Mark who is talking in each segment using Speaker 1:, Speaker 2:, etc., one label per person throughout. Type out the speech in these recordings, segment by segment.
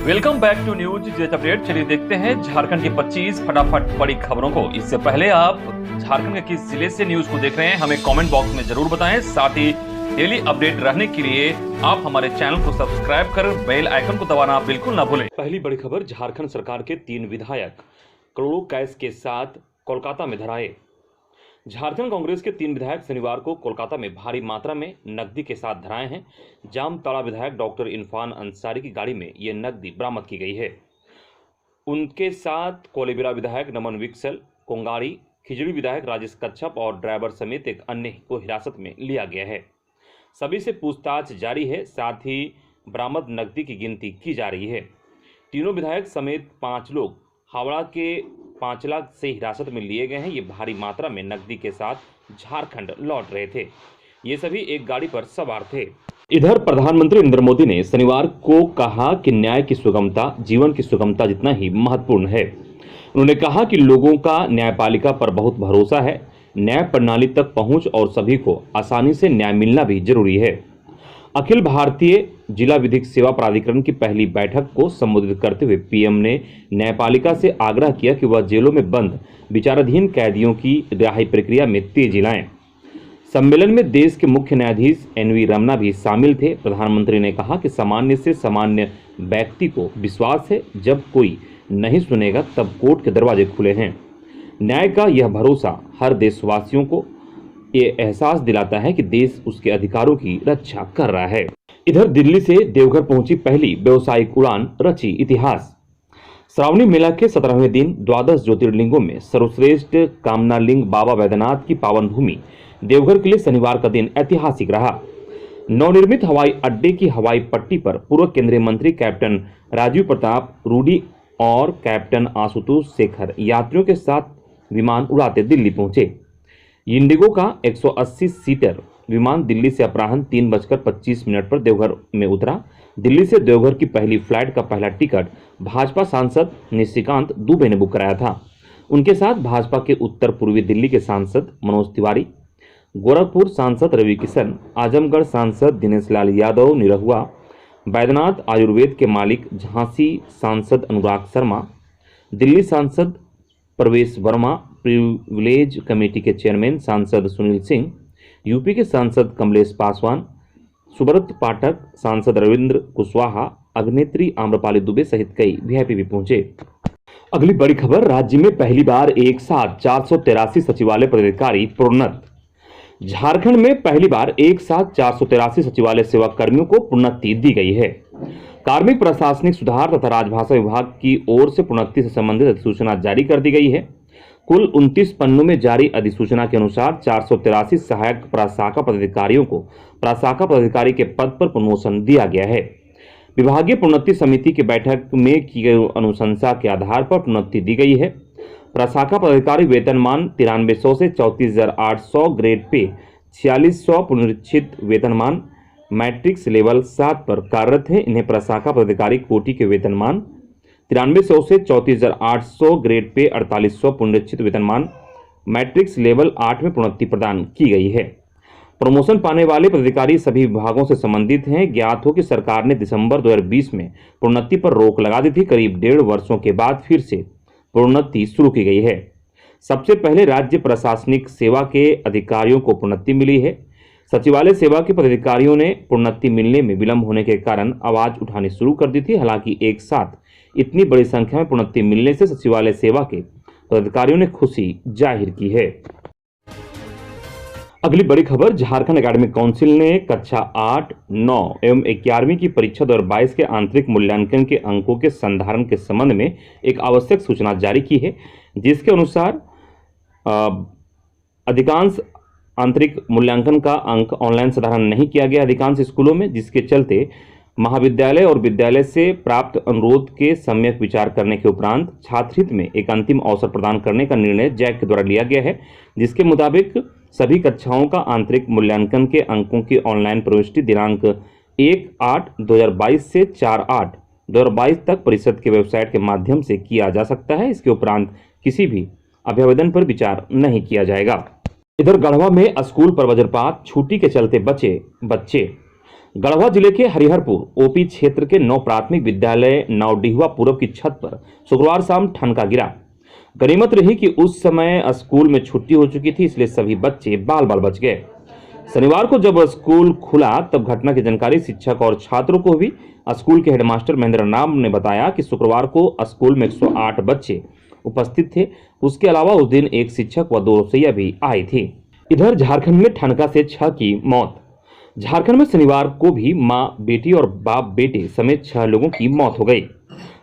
Speaker 1: Welcome back to news jet update. चलिए देखते हैं झारखंड की 25 फटाफट बड़ी खबरों को। इससे पहले आप झारखंड के किस जिले से न्यूज को देख रहे हैं हमें कमेंट बॉक्स में जरूर बताएं। साथ ही डेली अपडेट रहने के लिए आप हमारे चैनल को सब्सक्राइब कर बेल आइकन को दबाना बिल्कुल ना भूलें। पहली बड़ी खबर, झारखंड सरकार के 3 विधायक करोड़ों कैश के साथ कोलकाता में धराए। झारखंड कांग्रेस के 3 विधायक शनिवार को कोलकाता में भारी मात्रा में नकदी के साथ धराए हैं। जामताड़ा विधायक डॉक्टर इरफान अंसारी की गाड़ी में ये नकदी बरामद की गई है। उनके साथ कोलेबिरा विधायक नमन विक्सल, कोंगाड़ी, खिजड़ी विधायक राजेश कच्छप और ड्राइवर समेत एक अन्य को हिरासत में लिया गया है। सभी से पूछताछ जारी है। साथ ही बरामद नकदी की गिनती की जा रही है। तीनों विधायक समेत 5 लोग हावड़ा के 5 लाख से हिरासत में लिए गए हैं। ये भारी मात्रा में नकदी के साथ झारखंड लौट रहे थे। ये सभी एक गाड़ी पर सवार थे। इधर प्रधानमंत्री नरेंद्र मोदी ने शनिवार को कहा कि न्याय की सुगमता जीवन की सुगमता जितना ही महत्वपूर्ण है। उन्होंने कहा कि लोगों का न्यायपालिका पर बहुत भरोसा है। न्याय प्रणाली तक पहुंच और सभी को आसानी से न्याय मिलना भी जरूरी है। अखिल भारतीय जिला विधिक सेवा प्राधिकरण की पहली बैठक को संबोधित करते हुए पीएम ने न्यायपालिका से आग्रह किया कि वह जेलों में बंद विचाराधीन कैदियों की रिहाई प्रक्रिया में तेजी लाएं। सम्मेलन में देश के मुख्य न्यायाधीश एनवी रमना भी शामिल थे। प्रधानमंत्री ने कहा कि सामान्य से सामान्य व्यक्ति को विश्वास है, जब कोई नहीं सुनेगा तब कोर्ट के दरवाजे खुले हैं। न्याय का यह भरोसा हर देशवासियों को ये एहसास दिलाता है कि देश उसके अधिकारों की रक्षा कर रहा है। इधर दिल्ली से देवघर पहुंची पहली व्यावसायिक उड़ान रची इतिहास। श्रावणी मेला के 17वें दिन द्वादश ज्योतिर्लिंगों में सर्वश्रेष्ठ कामनालिंग बाबा बैद्यनाथ की पावन भूमि देवघर के लिए शनिवार का दिन ऐतिहासिक रहा। नवनिर्मित हवाई अड्डे की हवाई पट्टी पर पूर्व केंद्रीय मंत्री कैप्टन राजीव प्रताप रूडी और कैप्टन आशुतोष शेखर यात्रियों के साथ विमान उड़ाते दिल्ली पहुंचे। इंडिगो का 180 सीटर विमान दिल्ली से अपराह्न 3:25 पर देवघर में उतरा। दिल्ली से देवघर की पहली फ्लाइट का पहला टिकट भाजपा सांसद निशिकांत दुबे ने बुक कराया था। उनके साथ भाजपा के उत्तर पूर्वी दिल्ली के सांसद मनोज तिवारी, गोरखपुर सांसद रवि किशन, आजमगढ़ सांसद दिनेश लाल यादव निरहुआ, बैद्यनाथ आयुर्वेद के मालिक झांसी सांसद अनुराग शर्मा, दिल्ली सांसद प्रवेश वर्मा, प्रिविलेज कमेटी के चेयरमैन सांसद सुनील सिंह, यूपी के सांसद कमलेश पासवान, सुब्रत पाठक, सांसद रविंद्र कुशवाहा, अभिनेत्री आम्रपाली दुबे सहित कई वीआईपी भी पहुंचे। अगली बड़ी खबर, राज्य में पहली बार एक साथ 483 सचिवालय पदाधिकारी प्रोन्नत। झारखंड में पहली बार एक साथ 483 सचिवालय सेवा कर्मियों को प्रोन्नति दी गई है। कार्मिक प्रशासनिक सुधार तथा राजभाषा विभाग की ओर से प्रोन्नति से संबंधित अधिसूचना जारी कर दी गई है। कुल 29 पन्नों में जारी अधिसूचना के अनुसार 483 सहायक प्रशाखा पदाधिकारियों को प्रशाखा पदाधिकारी के पद पर प्रमोशन दिया गया है। विभागीय प्रोन्नति समिति की बैठक में की गई अनुशंसा के आधार पर प्रोन्नति दी गई है। प्रशाखा पदाधिकारी वेतनमान 9300 से 34,800, ग्रेड पे 4600, पुनरीक्षित वेतनमान मैट्रिक्स लेवल 7 पर कार्यरत है। इन्हें प्रशाखा पदाधिकारी कोटि के वेतनमान 9300 से 34,800, ग्रेड पे 4800, पुनरीक्षित वेतनमान मैट्रिक्स लेवल 8 में प्रोन्नति प्रदान की गई है। प्रमोशन पाने वाले पदाधिकारी सभी विभागों से संबंधित हैं। ज्ञात हो कि सरकार ने दिसंबर 2020 में प्रोन्नति पर रोक लगा दी थी। करीब 1.5 वर्षों के बाद फिर से प्रोन्नति शुरू की गई है। सबसे पहले राज्य प्रशासनिक सेवा के अधिकारियों को प्रोन्नति मिली है। सचिवालय सेवा के पदाधिकारियों ने प्रोन्नति मिलने में विलंब होने के कारण आवाज उठानी शुरू कर दी थी। हालांकि एक साथ इतनी बड़ी संख्या में प्रोन्नति मिलने से सचिवालय सेवा के पदाधिकारियों ने खुशी जाहिर की है। अगली बड़ी खबर, झारखंड एकेडमिक काउंसिल ने कक्षा 8, 9 एवं 11वीं की परीक्षा 2022 के आंतरिक मूल्यांकन के अंकों के संधारण के संबंध में एक आवश्यक सूचना जारी की है, जिसके अनुसार अधिकांश आंतरिक मूल्यांकन का अंक ऑनलाइन संधारण नहीं किया गया अधिकांश स्कूलों में, जिसके चलते महाविद्यालय और विद्यालय से प्राप्त अनुरोध के सम्यक विचार करने के उपरांत छात्र हित में एक अंतिम अवसर प्रदान करने का निर्णय जैक के द्वारा लिया गया है, जिसके मुताबिक सभी कक्षाओं का आंतरिक मूल्यांकन के अंकों की ऑनलाइन प्रविष्टि दिनांक 1/8/2022 से 4/8/2022 तक परिषद के वेबसाइट के माध्यम से किया जा सकता है। इसके उपरांत किसी भी अभ्यावेदन पर विचार नहीं किया जाएगा। इधर गढ़वा में स्कूल पर वज्रपात, छुट्टी के चलते बचे बच्चे। गढ़वा जिले के हरिहरपुर ओपी क्षेत्र के 9 प्राथमिक विद्यालय नवडिहुआ पूर्व की छत पर शुक्रवार शाम ठनका गिरा। गनीमत रही कि उस समय स्कूल में छुट्टी हो चुकी थी, इसलिए सभी बच्चे बाल बाल बच गए। शनिवार को जब स्कूल खुला तब घटना की जानकारी शिक्षक और छात्रों को हुई। स्कूल के हेडमास्टर महेंद्र नाम ने बताया कि शुक्रवार को स्कूल में 108 बच्चे उपस्थित थे। उसके अलावा उस दिन एक शिक्षक व 2 रसोइया भी आई थी। इधर झारखंड में ठनका से 6 की मौत। झारखंड में शनिवार को भी मां बेटी और बाप बेटे समेत 6 लोगों की मौत हो गई।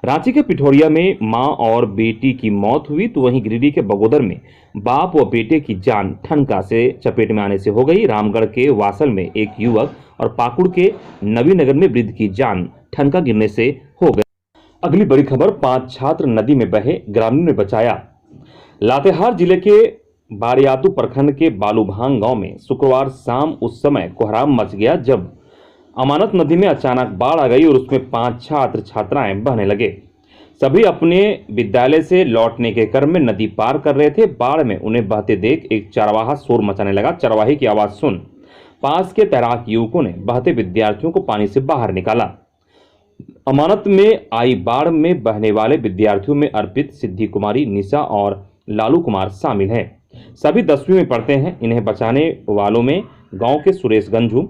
Speaker 1: रांची के पिठोरिया में मां और बेटी की मौत हुई, तो वहीं गिरिडीह के बगोदर में बाप व बेटे की जान ठनका से चपेट में आने से हो गई। रामगढ़ के वासल में एक युवक और पाकुड़ के नवीनगर में वृद्ध की जान ठनका गिरने से हो गई। अगली बड़ी खबर, 5 छात्र नदी में बहे, ग्रामीणों ने बचाया। लातेहार जिले के बारियातू प्रखंड के बालूभांग गांव में शुक्रवार शाम उस समय कोहराम मच गया जब अमानत नदी में अचानक बाढ़ आ गई और उसमें 5 छात्र छात्राएं बहने लगे। सभी अपने विद्यालय से लौटने के क्रम में नदी पार कर रहे थे। बाढ़ में उन्हें बहते देख एक चरवाहा शोर मचाने लगा। चरवाहे की आवाज सुन पास के तैराक युवकों ने बहते विद्यार्थियों को पानी से बाहर निकाला। अमानत में आई बाढ़ में बहने वाले विद्यार्थियों में अर्पित, सिद्धि कुमारी, निशा और लालू कुमार शामिल हैं। सभी 10वीं में पढ़ते हैं। इन्हें बचाने वालों में गांव के सुरेश गंझू,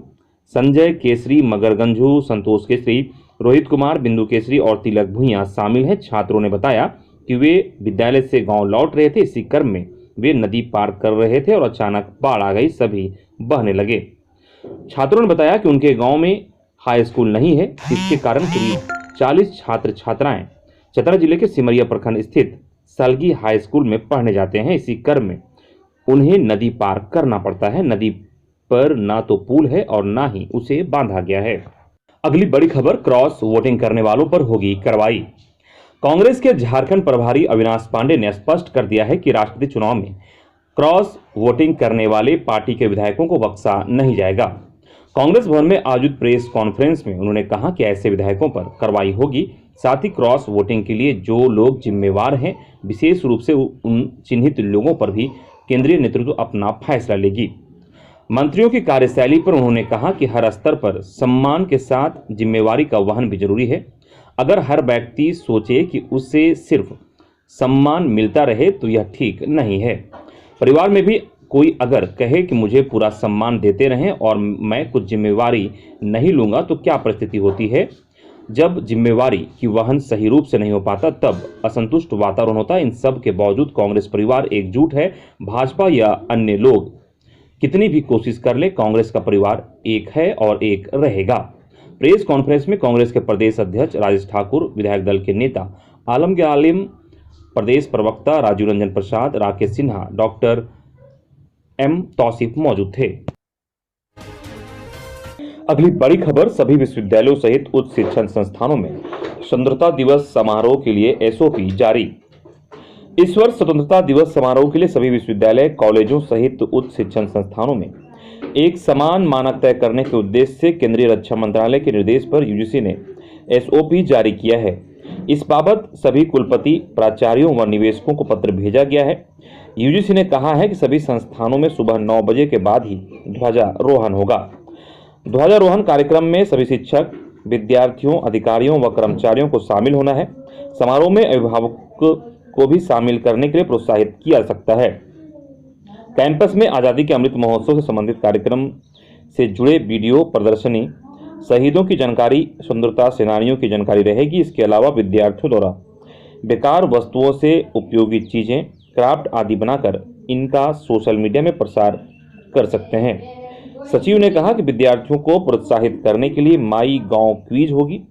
Speaker 1: संजय केसरी, मगर गंझू, संतोष केसरी, रोहित कुमार, बिंदु केसरी और तिलक भुइयां शामिल हैं। छात्रों ने बताया कि वे विद्यालय से गांव लौट रहे थे। इसी क्रम में वे नदी पार कर रहे थे और अचानक बाढ़ आ गई, सभी बहने लगे। छात्रों ने बताया कि उनके गांव में हाई स्कूल नहीं है, इसके कारण करीब 40 छात्र छात्राएं चतरा जिले के सिमरिया प्रखंड स्थित सलगी हाई स्कूल में पढ़ने जाते हैं। इसी क्रम में उन्हें नदी पार करना पड़ता है। नदी पर ना तो पुल है और ना ही उसे बांधा गया है। अगली बड़ी खबर, क्रॉस वोटिंग करने वालों पर होगी कार्रवाई। कांग्रेस के झारखंड प्रभारी अविनाश पांडे ने स्पष्ट कर दिया है कि राष्ट्रपति चुनाव में क्रॉस वोटिंग करने वाले पार्टी के विधायकों को बख्शा नहीं जाएगा। कांग्रेस भवन में आयोजित प्रेस कॉन्फ्रेंस में उन्होंने कहा कि ऐसे विधायकों पर कार्रवाई होगी। साथ ही क्रॉस वोटिंग के लिए जो लोग जिम्मेवार हैं, विशेष रूप से उन चिन्हित लोगों पर भी केंद्रीय नेतृत्व अपना फैसला लेगी। मंत्रियों की कार्यशैली पर उन्होंने कहा कि हर स्तर पर सम्मान के साथ जिम्मेवारी का वहन भी जरूरी है। अगर हर व्यक्ति सोचे कि उससे सिर्फ सम्मान मिलता रहे तो यह ठीक नहीं है। परिवार में भी कोई अगर कहे कि मुझे पूरा सम्मान देते रहें और मैं कुछ जिम्मेवारी नहीं लूंगा तो क्या परिस्थिति होती है। जब जिम्मेवारी की वहन सही रूप से नहीं हो पाता तब असंतुष्ट वातावरण होता है। इन सब के बावजूद कांग्रेस परिवार एकजुट है। भाजपा या अन्य लोग कितनी भी कोशिश कर ले, कांग्रेस का परिवार एक है और एक रहेगा। प्रेस कॉन्फ्रेंस में कांग्रेस के प्रदेश अध्यक्ष राजेश ठाकुर, विधायक दल के नेता आलमगीर आलिम, प्रदेश प्रवक्ता राजीव रंजन प्रसाद, राकेश सिन्हा, डॉक्टर एम तौसीफ मौजूद थे। अगली बड़ी खबर, सभी विश्वविद्यालयों सहित उच्च शिक्षण संस्थानों में स्वतंत्रता दिवस समारोह के लिए एसओपी जारी। इस वर्ष स्वतंत्रता दिवस समारोह के लिए सभी विश्वविद्यालय, कॉलेजों सहित उच्च शिक्षण संस्थानों में एक समान मानक तय करने के उद्देश्य से केंद्रीय रक्षा मंत्रालय के निर्देश पर यूजीसी ने एसओपी जारी किया है। इस बाबत सभी कुलपति, प्राचार्यों व निवेशकों को पत्र भेजा गया है। यूजीसी ने कहा है कि सभी संस्थानों में सुबह 9 बजे के बाद ही ध्वजारोहण होगा। ध्वजारोहण कार्यक्रम में सभी शिक्षक, विद्यार्थियों, अधिकारियों व कर्मचारियों को शामिल होना है। समारोह में अभिभावक को भी शामिल करने के लिए प्रोत्साहित किया जा सकता है। कैंपस में आज़ादी के अमृत महोत्सव से संबंधित कार्यक्रम से जुड़े वीडियो प्रदर्शनी, शहीदों की जानकारी, स्वतंत्रता सेनानियों की जानकारी रहेगी। इसके अलावा विद्यार्थियों द्वारा बेकार वस्तुओं से उपयोगी चीजें, क्राफ्ट आदि बनाकर इनका सोशल मीडिया में प्रसार कर सकते हैं। सचिव ने कहा कि विद्यार्थियों को प्रोत्साहित करने के लिए माई गॉव क्विज होगी।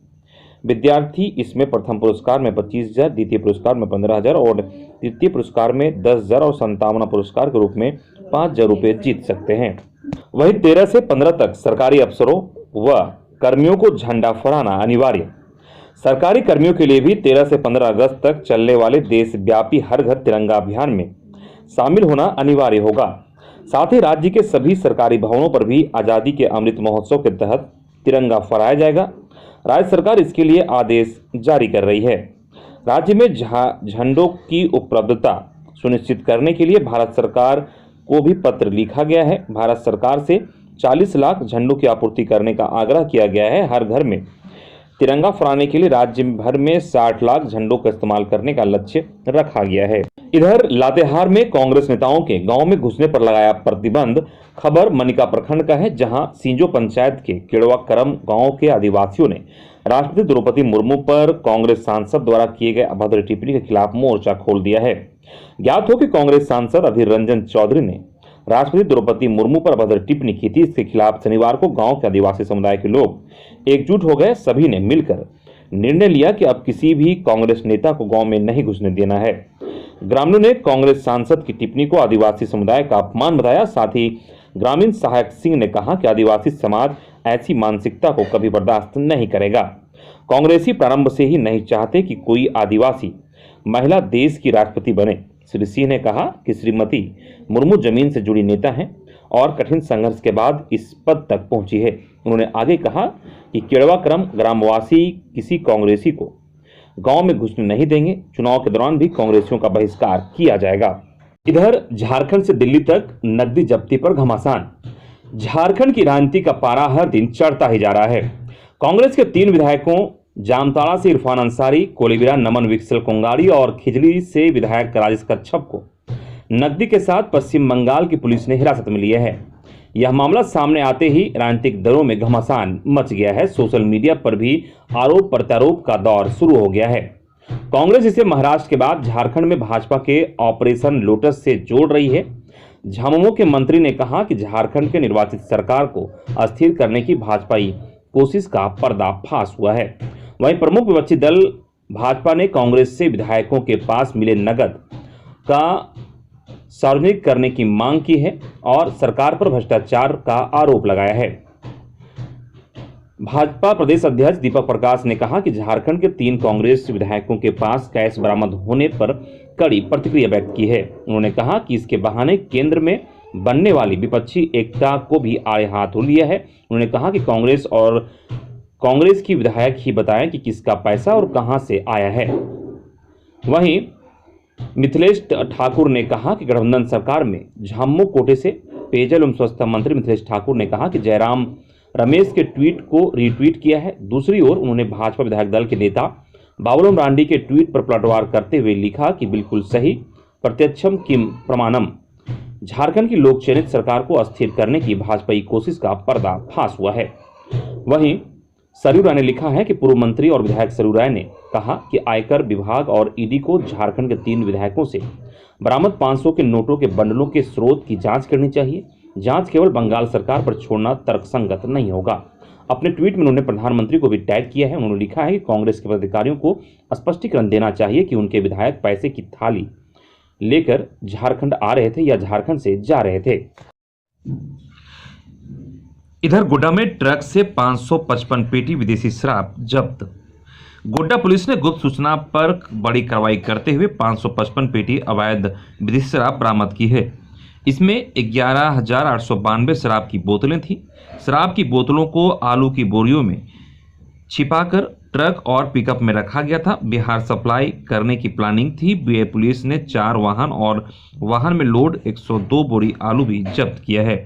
Speaker 1: विद्यार्थी इसमें प्रथम पुरस्कार में 25,000, द्वितीय पुरस्कार में 15,000 और तृतीय पुरस्कार में 10,000 और 57वां पुरस्कार के रूप में 5,000 रुपये जीत सकते हैं। वहीं 13 से 15 तक सरकारी अफसरों व कर्मियों को झंडा फहराना अनिवार्य। सरकारी कर्मियों के लिए भी 13 से 15 अगस्त तक चलने वाले देशव्यापी हर घर तिरंगा अभियान में शामिल होना अनिवार्य होगा। साथ ही राज्य के सभी सरकारी भवनों पर भी आज़ादी के अमृत महोत्सव के तहत तिरंगा फहराया जाएगा। राज्य सरकार इसके लिए आदेश जारी कर रही है। राज्य में झंडों की उपलब्धता सुनिश्चित करने के लिए भारत सरकार को भी पत्र लिखा गया है। भारत सरकार से
Speaker 2: 40 लाख झंडों की आपूर्ति करने का आग्रह किया गया है। हर घर में तिरंगा फहराने के लिए राज्य भर में 60 लाख झंडों का इस्तेमाल करने का लक्ष्य रखा गया है। इधर लातेहार में कांग्रेस नेताओं के गांव में घुसने पर लगाया प्रतिबंध। खबर मनिका प्रखंड का है, जहां सींजो पंचायत के केड़वा करम गांव के आदिवासियों ने राष्ट्रपति द्रौपदी मुर्मू पर कांग्रेस सांसद द्वारा किए गए अभद्र टिप्पणी के खिलाफ मोर्चा खोल दिया है। ज्ञात हो कि कांग्रेस सांसद अधीर रंजन चौधरी ने राष्ट्रपति द्रौपदी मुर्मू पर अभद्र टिप्पणी की थी। इसके खिलाफ शनिवार को गांव के आदिवासी समुदाय के लोग एकजुट हो गए। सभी ने मिलकर निर्णय लिया कि अब किसी भी कांग्रेस नेता को गांव में नहीं घुसने देना है। ग्रामीणों ने कांग्रेस सांसद की टिप्पणी को आदिवासी समुदाय का अपमान बताया। साथ ही ग्रामीण सहायक सिंह ने कहा कि आदिवासी समाज ऐसी मानसिकता को कभी बर्दाश्त नहीं करेगा। कांग्रेसी प्रारंभ से ही नहीं चाहते कि कोई आदिवासी महिला देश की राष्ट्रपति बने। श्री सिंह ने कहा कि श्रीमती मुर्मू जमीन से जुड़ी नेता हैं और कठिन संघर्ष के बाद इस पद तक पहुंची है। उन्होंने आगे कहा कि केड़वा करम ग्रामवासी किसी कांग्रेसी को गांव में घुसने नहीं देंगे। चुनाव के दौरान भी कांग्रेसियों का बहिष्कार किया जाएगा। इधर झारखंड से दिल्ली तक नकदी जब्ती पर घमासान। झारखंड की राजनीति का पारा हर दिन चढ़ता ही जा रहा है। कांग्रेस के 3 विधायकों जामताड़ा से इरफान अंसारी, कोलीबिरा नमन विक्सल कोंगाड़ी और खिजड़ी से विधायक राजेश कच्छप को नकदी के साथ पश्चिम बंगाल की पुलिस ने हिरासत में लिया है। यह मामला सामने आते ही राजनीतिक दलों में घमासान मच गया है। सोशल मीडिया पर भी आरोप प्रत्यारोप का दौर शुरू हो गया है। कांग्रेस इसे महाराष्ट्र के बाद झारखंड में भाजपा के ऑपरेशन लोटस से जोड़ रही है। झामुमो के मंत्री ने कहा कि झारखंड के निर्वाचित सरकार को अस्थिर करने की भाजपाई कोशिश का पर्दाफाश हुआ है। वहीं प्रमुख विपक्षी दल भाजपा ने कांग्रेस से विधायकों के पास मिले नकद का सार्वजनिक करने की मांग की है और सरकार पर भ्रष्टाचार का आरोप लगाया है। भाजपा प्रदेश अध्यक्ष दीपक प्रकाश ने कहा कि झारखंड के 3 कांग्रेस विधायकों के पास कैश बरामद होने पर कड़ी प्रतिक्रिया व्यक्त की है। उन्होंने कहा कि इसके बहाने केंद्र में बनने वाली विपक्षी एकता को भी आड़े हाथों लिया है। उन्होंने कहा कि कांग्रेस की विधायक ही बताएं कि किसका पैसा और कहां से आया है। वहीं मिथिलेश ठाकुर ने कहा कि गठबंधन सरकार में झामुमो कोटे से पेयजल एवं स्वच्छता मंत्री मिथिलेश ठाकुर ने कहा कि जयराम रमेश के ट्वीट को रीट्वीट किया है। दूसरी ओर उन्होंने भाजपा विधायक दल के नेता बाबुराम रांडी के ट्वीट पर पलटवार करते हुए लिखा कि बिल्कुल सही, प्रत्यक्षम किम प्रमाणम। झारखंड की लोक चयनित सरकार को अस्थिर करने की भाजपाई कोशिश का पर्दाफाश हुआ है। वहीं सरयू राय ने लिखा है कि पूर्व मंत्री और विधायक सरयू राय ने कहा कि आयकर विभाग और ईडी को झारखंड के 3 विधायकों से बरामद 500 के नोटों के बंडलों के स्रोत की जांच करनी चाहिए। जांच केवल बंगाल सरकार पर छोड़ना तर्कसंगत नहीं होगा। अपने ट्वीट में उन्होंने प्रधानमंत्री को भी टैग किया है। उन्होंने लिखा है कि कांग्रेस के पदाधिकारियों को स्पष्टीकरण देना चाहिए कि उनके विधायक पैसे की थाली लेकर झारखंड आ रहे थे या झारखंड से जा रहे थे। इधर गोड्डा में ट्रक से 555 पेटी विदेशी शराब जब्त। गोड्डा पुलिस ने गुप्त सूचना पर बड़ी कार्रवाई करते हुए 555 पेटी अवैध विदेशी शराब बरामद की है। इसमें 11,892 शराब की बोतलें थीं। शराब की बोतलों को आलू की बोरियों में छिपाकर ट्रक और पिकअप में रखा गया था। बिहार सप्लाई करने की प्लानिंग थी। बीए पुलिस ने 4 वाहन और वाहन में लोड 102 बोरी आलू भी जब्त किया है।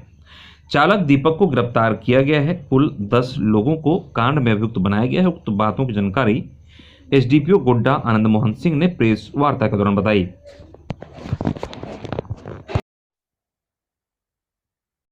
Speaker 2: चालक दीपक को गिरफ्तार किया गया है। कुल 10 लोगों को कांड में अभियुक्त बनाया गया है। उक्त बातों की जानकारी एसडीपीओ गोड्डा आनंद मोहन सिंह ने प्रेस वार्ता के दौरान बताई।